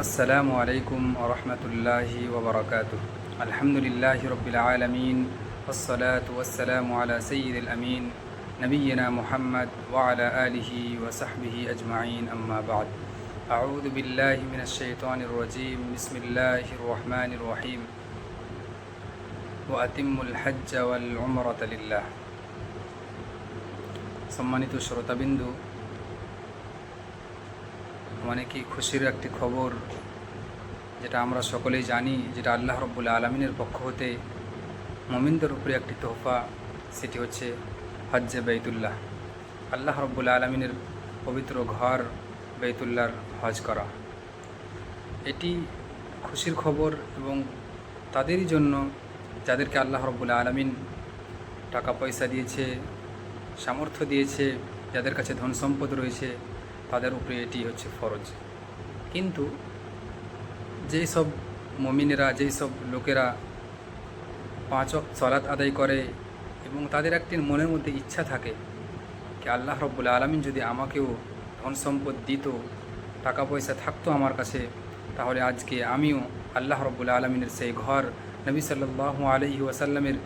আসসালামু আলাইকুম ওরহমতুল্লাহি ওবরাকাতুহ। আলহামদুলিল্লাহি রব্বিল আলামিন ওয়াসসালাতু ওয়াসসালামু আলা সাইয়্যিদিল আমিন নবিয়্যিনা মুহাম্মদ ওয়া আলা আলিহি ওয়া সাহবিহি আজমাইন, আম্মা বা'দ। আউযু বিল্লাহি মিনাশ শাইতানির রাজীম। বিসমিল্লাহির রহমানির রহিম। ওয়া আতিম্মুল হজ্জা ওয়াল উমরাতা লিল্লাহ। সম্মানিত শ্রোতাবিন্দু, অনেকই খুশির একটি খবর, যেটা আমরা সকলেই জানি, যেটা আল্লাহ রব্বুল আলমিনের পক্ষ হতে মুমিনদের উপরে একটি তোহফা, সেটি হচ্ছে হজ্জে বাইতুল্লাহ। আল্লাহ রব্বুল আলমিনের পবিত্র ঘর বাইতুল্লাহর হজ করা, এটি খুশির খবর এবং তাদেরই জন্য যাদেরকে আল্লাহ রব্বুল আলমিন টাকা পয়সা দিয়েছে, সামর্থ্য দিয়েছে, যাদের কাছে ধন সম্পদ রয়েছে, তাদের উপরে এটি হচ্ছে ফরজ। কিন্তু যেই সব মুমিনেরা, যেই সব লোকেরা 5 ওয়াক্ত সালাত আদায় করে এবং তাদের একটি মনের মধ্যে ইচ্ছা থাকে কি আল্লাহ রব্বুল আলমিন যদি আমাকেও ধন সম্পদ দিত, টাকা পয়সা থাকতো আমার কাছে, তাহলে আজকে আমিও আল্লাহ রব্বুল আলমিনের সেই ঘর, নবী সাল্লাল্লাহু আলাইহি ওয়াসাল্লামের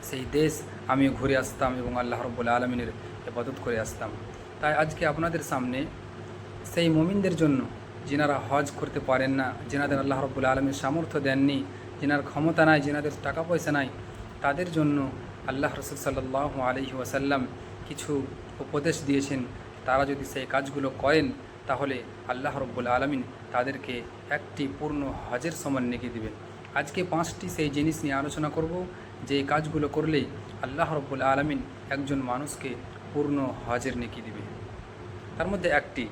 সেই দেশ আমিও ঘুরে আসতাম এবং আল্লাহ রব্বুল আলমিনের ইবাদত করে আসতাম। তাই আজকে আপনাদের সামনে সেই মুমিনদের জন্য, যিনারা হজ করতে পারেন না, যিনাদের আল্লাহ রব্বুল আলমীর সামর্থ্য দেননি, যিনার ক্ষমতা নাই, যিনাদের টাকা পয়সা নাই, তাদের জন্য আল্লাহ রসুল সাল্লাল্লাহু আলাইহি ওয়াসাল্লাম কিছু উপদেশ দিয়েছেন। তারা যদি সেই কাজগুলো করেন, তাহলে আল্লাহ রব্বুল আলমিন তাদেরকে একটি পূর্ণ হজের সমান নেকি দিবেন। আজকে 5টি সেই জিনিস নিয়ে আলোচনা করব, যে কাজগুলো করলেই আল্লাহ রব্বুল আলমিন একজন মানুষকে পূর্ণ হজের নেকি দিবে। তার মধ্যে একটি,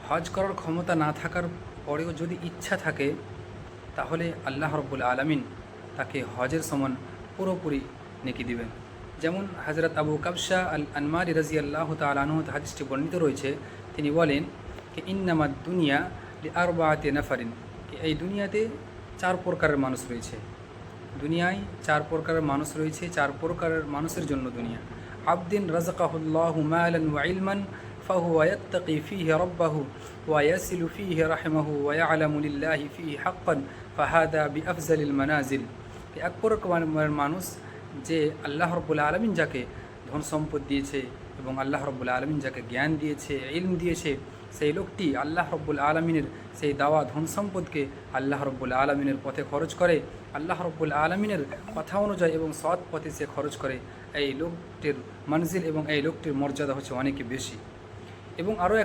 হজ করার ক্ষমতা না থাকার পরেও যদি ইচ্ছা থাকে, তাহলে আল্লাহ রব্বুল আলমিন তাকে হজের সমান পুরোপুরি নেকি দিবেন। যেমন হজরত আবু কাবশা আল আনমারি রাদিয়াল্লাহু তাআলা আনহু হাদিসটি বর্ণিত রয়েছে। তিনি বলেন যে ইন্নামাদ দুনিয়া লিআরবাআতি নাফারিন, এই দুনিয়াতে 4 প্রকারের মানুষ রয়েছে। দুনিয়ায় 4 প্রকারের মানুষ রয়েছে, 4 প্রকারের মানুষের জন্য দুনিয়া। আবদিন রাযাকাহুল্লাহু মালান ওয়া ইলমান ফাহুয়া ইয়াত্তাকি ফীহি রাব্বাহু ওয়া ইয়াসিলু ফীহি রাহিমাহু ওয়া ইয়ালামু লিল্লাহি ফীহি হাক্কান ফাহাদা বিআফজালিল মানাজিল। এক প্রকারের মানুষ, যে আল্লাহ রব্বুল আলমিন যাকে ধন সম্পদ দিয়েছে এবং আল্লাহ রব্বুল আলমিন যাকে জ্ঞান দিয়েছে, ইলম দিয়েছে, সেই লোকটি আল্লাহ রব্বুল আলমিনের সেই দাওয়া ধন সম্পদকে আল্লাহ রব্বুল আলমিনের পথে খরচ করে, আল্লাহ রব্বুল আলমিনের কথা অনুযায়ী এবং সৎ পথে সে খরচ করে। এই লোকটির মনজিল এবং এই লোকটির মর্যাদা হচ্ছে অনেক বেশি। এবং আরও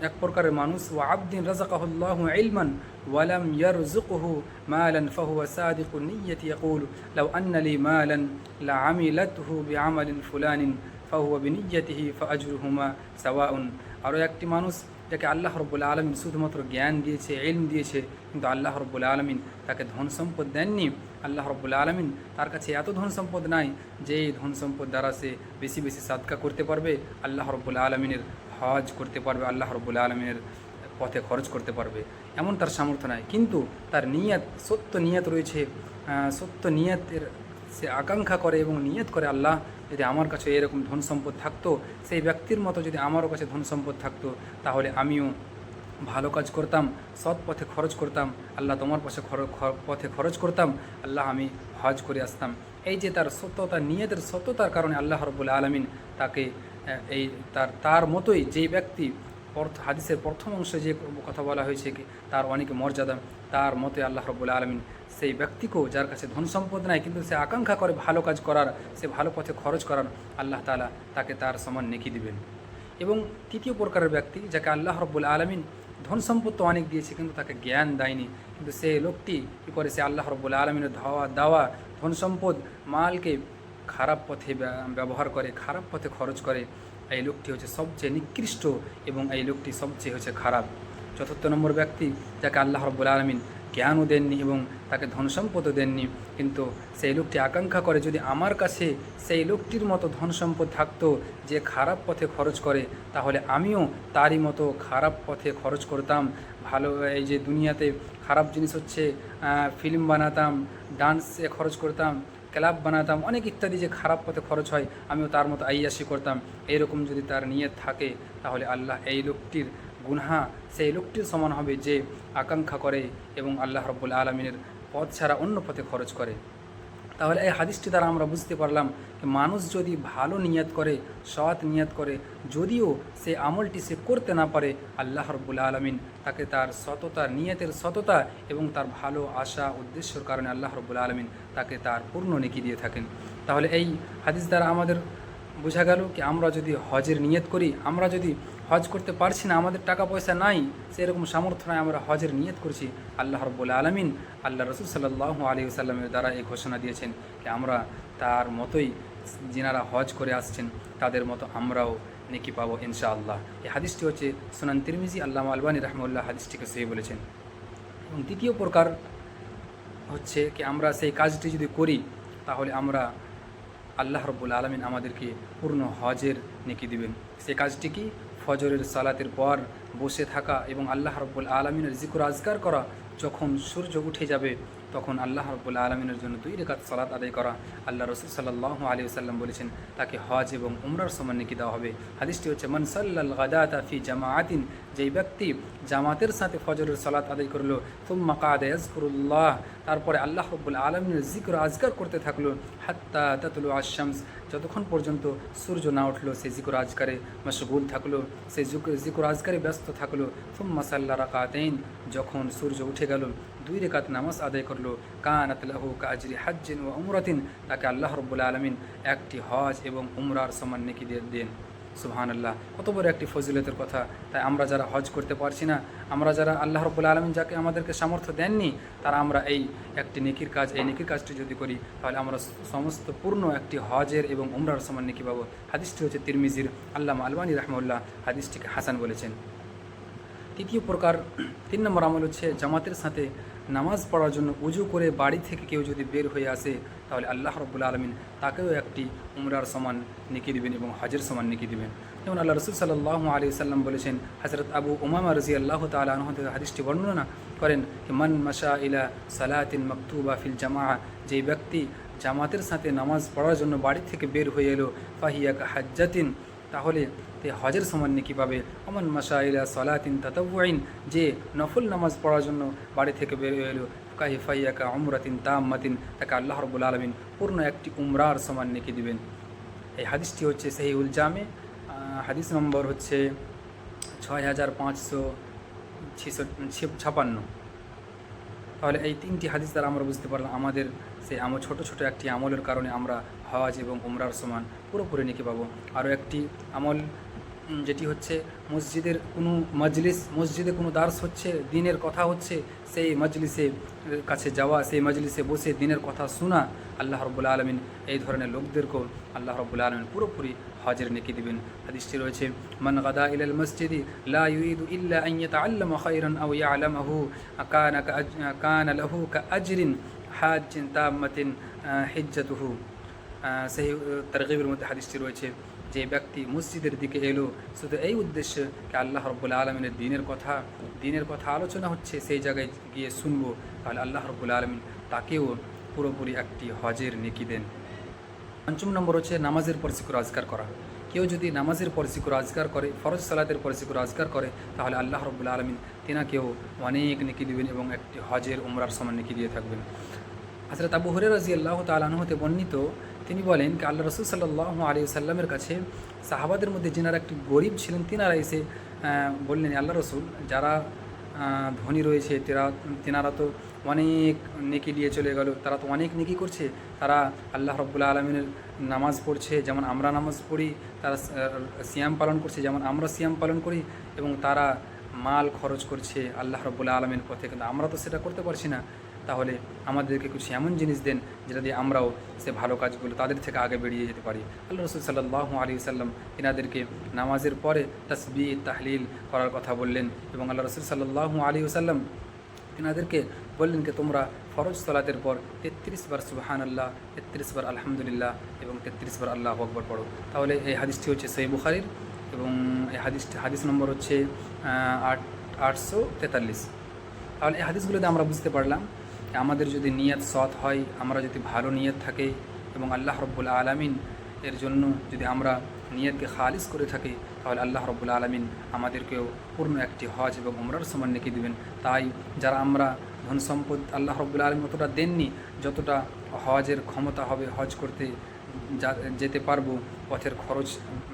এক প্রকারের মানুষ, ওয়া আবদিন রাযাকাহুল্লাহু ইলমান ওয়া লাম ইয়ারযুকহু মালান ফাহুয়া সাদিকুন নিয়্যাতি ইয়াকুলু লাউ আন্না লি মালান লাআমিলাতহু বিআমালিন ফুলানিন ফাহুয়া বিনিয়্যাতিহি ফাআজরুহুমা সাওয়াউন। আরও একটি মানুষ, যাকে আল্লাহ রব্বুল আলমিন শুধুমাত্র জ্ঞান দিয়েছে, ইলম দিয়েছে, কিন্তু আল্লাহ রব্বুল আলমিন তাকে ধন সম্পদ দেননি। আল্লাহ রব্বুল আলমিন তার কাছে এত ধন সম্পদ নাই যে এই ধন সম্পদ দ্বারা সে বেশি বেশি সাদকা করতে পারবে, আল্লাহ রব্বুল আলমিনের হজ করতে পারবে, আল্লাহ রব্বুল আলমিনের পথে খরচ করতে পারবে, এমন তার সামর্থ্য নাই। কিন্তু তার নিয়ত, সত্য নিয়ত রয়েছে, সত্য নিয়তের সে আকাঙ্ক্ষা করে এবং নিয়ত করে, আল্লাহ যদি আমার কাছে এরকম ধন সম্পদ থাকতো, সেই ব্যক্তির মতো যদি আমারও কাছে ধন সম্পদ থাকতো, তাহলে আমিও ভালো কাজ করতাম, সৎ পথে খরচ করতাম, আল্লাহ তোমার পথে খরচ করতাম, আল্লাহ আমি হজ করে আসতাম। এই যে তার সত্যতা, নিয়তের সত্যতার কারণে আল্লাহ রব্বুল আলমিন তাকে এই তার মতোই, যেই ব্যক্তি হাদিসের প্রথম অংশে যে কথা বলা হয়েছে কি তার অনেক মর্যাদা, তার মতোই আল্লাহ রব্বুল আলমিন সেই ব্যক্তিকেও, যার কাছে ধন সম্পদ নাই কিন্তু সে আকাঙ্ক্ষা করে ভালো কাজ করার, সে ভালো পথে খরচ করার, আল্লাহ তাআলা তাকে তার সমান নেকি দিবেন। এবং তৃতীয় প্রকারের ব্যক্তি, যাকে আল্লাহ রব্বুল আলমিন ধন সম্পদ তো অনেক দিয়েছে কিন্তু তাকে জ্ঞান দেয়নি, কিন্তু সে লোকটি কী করে, সে আল্লাহ রব্বুল আলমিনের দেওয়া ধন সম্পদ, মালকে খারাপ পথে ব্যবহার করে, খারাপ পথে খরচ করে। এই লোকটি হচ্ছে সবচেয়ে নিকৃষ্ট এবং এই লোকটি সবচেয়ে হচ্ছে খারাপ। 4 নম্বর ব্যক্তি, যাকে আল্লাহ রব্বুল আলমিন জ্ঞানও দেননি এবং তাকে ধন সম্পদও দেননি, কিন্তু সেই লোকটি আকাঙ্ক্ষা করে যদি আমার কাছে সেই লোকটির মতো ধন সম্পদ থাকতো যে খারাপ পথে খরচ করে, তাহলে আমিও তারই মতো খারাপ পথে খরচ করতাম। ভালো, এই যে দুনিয়াতে খারাপ জিনিস হচ্ছে, ফিল্ম বানাতাম, ডান্সে খরচ করতাম, ক্লাব বানাতাম, অনেক ইত্যাদি যে খারাপ পথে খরচ হয়, আমিও তার মতো আইয়াসি করতাম। এইরকম যদি তার নিয়ত থাকে, তাহলে আল্লাহ এই লোকটির গুনহা সেই লোকটির সমান হবে যে আকাঙ্ক্ষা করে এবং আল্লাহ রব্বুল আলমিনের পথ ছাড়া অন্য পথে খরচ করে। তাহলে এই হাদিসটি দ্বারা আমরা বুঝতে পারলাম যে মানুষ যদি ভালো নিয়ত করে, সৎ নিয়ত করে, যদিও সে আমলটি সে করতে না পারে, আল্লাহ রব্বুল আলমিন তাকে তার সততা, নিয়তের সততা এবং তার ভালো আশা উদ্দেশ্যের কারণে আল্লাহ রব্বুল আলমিন তাকে তার পূর্ণ নেকি দিয়ে থাকেন। তাহলে এই হাদিস দ্বারা আমাদের বোঝা গেল কি আমরা যদি হজের নিয়ত করি, আমরা যদি হজ করতে পারছি না, আমাদের টাকা পয়সা নাই, সেরকম সামর্থ্য নয়, আমরা হজের নিয়ত করছি, আল্লাহ রব্বুল আলমিন আল্লাহ রসুল সাল্লাল্লাহু আলাইহি ওয়াসাল্লামের দ্বারা এই ঘোষণা দিয়েছেন যে আমরা তার মতোই, যিনারা হজ করে আসছেন তাদের মতো আমরাও নেকি পাবো ইনশাআল্লাহ। এই হাদিসটি হচ্ছে সুনান তিরমিজি, আল্লামা আলবানী রাহমাহুল্লাহ হাদিসটিকে সহি বলেছেন। এবং দ্বিতীয় প্রকার হচ্ছে কি আমরা সেই কাজটি যদি করি তাহলে আমরা আল্লাহ রব্বুল আলমিন আমাদেরকে পূর্ণ হজের নেকি দিবেন। সে কাজটি কি? ফজরের সালাতের পর বসে থাকা এবং আল্লাহ রব্বুল আলমিনের জিকির আজকার করা। যখন সূর্য উঠে যাবে তখন আল্লাহ রব্বুল আলমিনের জন্য 2 রাকাত সালাত আদায় করা। আল্লাহ রসুল সাল্লাল্লাহু আলাইহি ওয়াসাল্লাম বলেছেন তাকে হজ এবং উমরার সমান নেকি দেওয়া হবে। হাদিসটি হচ্ছে মান সাল্লাল গাদাতা ফি জামাআতিন, যেই ব্যক্তি জামাতের সাথে ফজরের সালাত আদায় করলো, সুম্মা কাদা ইয়াজকুরুল্লাহ, তারপরে আল্লাহ রব্বুল আলমিনের জিকির আজকার করতে থাকলো, হাত্তা তাতলু আশ-শামস, যতক্ষণ পর্যন্ত সূর্য না উঠলো সে জিকির আজকারে মশগুল থাকলো, সে জিকির আজকারে ব্যস্ত থাকলো। সুম্মা সাল্লা রাকাতাইন, যখন সূর্য উঠে গেল 2 রাকাত নামাজ আদায় করলো, কানাত লাহু কাআজরি হাজ্জিন ওয়া উমরাতিন, তাকে আল্লাহ রব্বুল আলমিন একটি হজ এবং উমরার সমান নেকি দেন। সুবহানাল্লাহ, কত বড় একটি ফজিলতের কথা। তাই আমরা যারা হজ করতে পারছি না, আমরা যারা আল্লাহ রব্বুল আলমিন যাকে আমাদেরকে সামর্থ্য দেননি, তারা আমরা এই একটি নেকির কাজ, এই নেকির কাজটি যদি করি তাহলে আমরা সমস্ত পূর্ণ একটি হজের এবং উমরার সমান নেকি পাবো। হাদিসটি হচ্ছে তিরমিজির, আল্লামা আলবানী রাহমাহুল্লাহ হাদিসটিকে হাসান বলেছেন। তৃতীয় প্রকার, 3 নম্বর আমল হচ্ছে জামাতের সাথে নামাজ পড়ার জন্য উজু করে বাড়ি থেকে কেউ যদি বের হয়ে আসে তাহলে আল্লাহ রব্বুল আলমিন তাকেও একটি উমরার সমান নেকি দিবেন এবং হজের সমান নেকি দিবেন। যেমন আল্লাহ রসুল সাল্লাল্লাহু আলাইহি ওয়াসাল্লাম বলেছেন, হযরত আবু উমামা রাদিয়াল্লাহু তাআলা আনহু থেকে হাদিসটি বর্ণনা করেন যে মান মাশা ইলা সালাতিন মাকতুবা ফিল জামাআ, যেই ব্যক্তি জামাতের সাথে নামাজ পড়ার জন্য বাড়ি থেকে বের হয়ে এলো, ফাহিয়া কাহাজ্জাতিন, তাহলে তে হজের সমান নেকি পাবে। ওমান মাশাইলা সালাতিন তাতাওয়ুইন, যে নফল নামাজ পড়ার জন্য বাড়ি থেকে বের হয়ে এলো, কাহিফাইয়াকা উমরাতিন তাম্মাতিন, তাকে আল্লাহ রব্বুল আলমিন পূর্ণ একটি উমরার সমান নেকি দিবেন। এই হাদিসটি হচ্ছে সহিহুল জামে, হাদিস নম্বর হচ্ছে 6556। তাহলে এই 3টি হাদিস দ্বারা আমরা বুঝতে পারলাম আমাদের সেই ছোটো ছোটো একটি আমলের কারণে আমরা হজ এবং উমরার সমান পুরোপুরি নেকি পাবো। আরও একটি আমল যেটি হচ্ছে মসজিদের কোনো মজলিস, মসজিদে কোনো দার্স হচ্ছে, দিনের কথা হচ্ছে, সেই মজলিসে কাছে যাওয়া, সেই মজলিসে বসে দিনের কথা শোনা, আল্লাহ রব্বুল আলমিন এই ধরনের লোকদেরকেও আল্লাহ রব্বুল আলমিন পুরোপুরি হজের নেকি দিবেন। হাদিসটি রয়েছে, মান গাদা ইলাল মসজিদি লা ইউরিদু ইল্লা আন ইয়াতাআল্লামা খায়রান আও ইয়ালামাহু কানা লাহু কাআজরিন হাজ্জিন তাম্মাতিন হিজ্জাতুহু। সেই তারগীবের মধ্যে হাদিসটি রয়েছে, যে ব্যক্তি মসজিদের দিকে এলো শুধু এই উদ্দেশ্যে আল্লাহ রব্বুল আলমিনের দিনের কথা আলোচনা হচ্ছে, সেই জায়গায় গিয়ে শুনবো, তাহলে আল্লাহ রব্বুল আলমিন তাকেও পুরোপুরি একটি হজের নেকি দেন। 5 নম্বর হচ্ছে নামাজের পর জিকির আজকার করা। কেউ যদি নামাজের পর জিকির আজকার করে, ফরজ সালাতের পর জিকির আজকার করে, তাহলে আল্লাহ রব্বুল আলমিন তেনাকেও অনেক নেকি দিবেন এবং একটি হজের উমরার সমান নেকি দিয়ে থাকবেন। হযরত আবু হুরায়রা রাদিয়াল্লাহু তাআলা আনহু হতে বর্ণিত, তিনি বলেন কি আল্লাহ রসুল সাল্লাল্লাহু আলাইহি ওয়াসাল্লামের কাছে সাহাবাদের মধ্যে যিনারা একটি গরিব ছিলেন তিনারা এসে বললেন, আল্লাহ রসুল, যারা ধনী রয়েছে তেনারা তো অনেক নেকি দিয়ে চলে গেল, তারা তো অনেক নেকি করছে, তারা আল্লাহ রব্বুল আলমিনের নামাজ পড়ছে যেমন আমরা নামাজ পড়ি, তারা সিয়াম পালন করছে যেমন আমরা সিয়াম পালন করি, এবং তারা মাল খরচ করছে আল্লাহ রব্বুল আলমিনের পথে, কিন্তু আমরা তো সেটা করতে পারছি না। তাহলে আমাদেরকে কিছু এমন জিনিস দেন যেটা দিয়ে আমরাও সে ভালো কাজগুলো তাদের থেকে আগে বেরিয়ে যেতে পারি। আল্লাহ রসুল সাল্লাল্লাহু আলাইহি ওয়াসাল্লাম এনাদেরকে নামাজের পরে তাসবিহ তাহলিল করার কথা বললেন, এবং আল্লাহ রসুল সাল্লাল্লাহু আলাইহি ওয়াসাল্লাম এনাদেরকে বললেন যে তোমরা ফরজ সালাতের পর 33 বার সুবহানাল্লাহ, 33 বার আলহামদুলিল্লাহ এবং 33 বার আল্লাহু আকবার পড়ো। তাহলে এই হাদিসটি হচ্ছে সহিহ বুখারীর, এবং এই হাদিস নম্বর হচ্ছে 843। তাহলে এই হাদিসগুলোতে আমরা বুঝতে পারলাম আমাদের যদি নিয়ত সৎ হয়, আমরা যদি ভালো নিয়ত থাকে এবং আল্লাহ রব্বুল আলামিন এর জন্য যদি আমরা নিয়তকে খালিস করে থাকি, তাহলে আল্লাহ রব্বুল আলমিন আমাদেরকেও পূর্ণ একটি হজ এবং উমরার সমান নেকি দেবেন। তাই যারা আমরা ধন সম্পদ আল্লাহ রব্বুল আলমিন অতটা দেননি যতটা হজের ক্ষমতা হবে, হজ করতে যেতে পারবো, পথের খরচ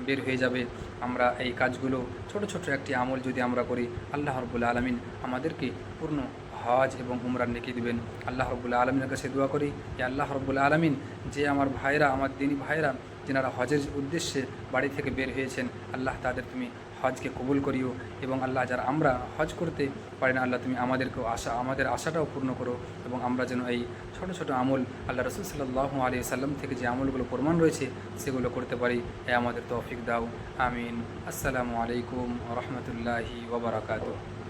বের হয়ে যাবে, আমরা এই কাজগুলো ছোট ছোট একটি আমল যদি আমরা করি, আল্লাহ রব্বুল আলমিন আমাদেরকে পূর্ণ হজ এবং উমরার নেকি দিবেন। আল্লাহ রব্বুল আলমিনের কাছে দোয়া করি যে আল্লাহ রব্বুল আলমিন যে আমার ভাইরা, আমার দিনী ভাইরা যেনারা হজের উদ্দেশ্যে বাড়ি থেকে বের হয়েছেন, আল্লাহ তাদের তুমি হজকে কবুল করিও। এবং আল্লাহ যারা আমরা হজ করতে পারি না, আল্লাহ তুমি আমাদেরকেও আমাদের আশাটাও পূর্ণ করো, এবং আমরা যেন এই ছোট ছোট আমল আল্লাহ রসুল সাল্লাল্লাহু আলাইহি সাল্লাম থেকে যে আমলগুলো প্রমাণ রয়েছে সেগুলো করতে পারি। আমাদের তৌফিক দাও, আমিন। আসসালামু আলাইকুম ওয়া রাহমাতুল্লাহি ওয়া বারাকাতুহু।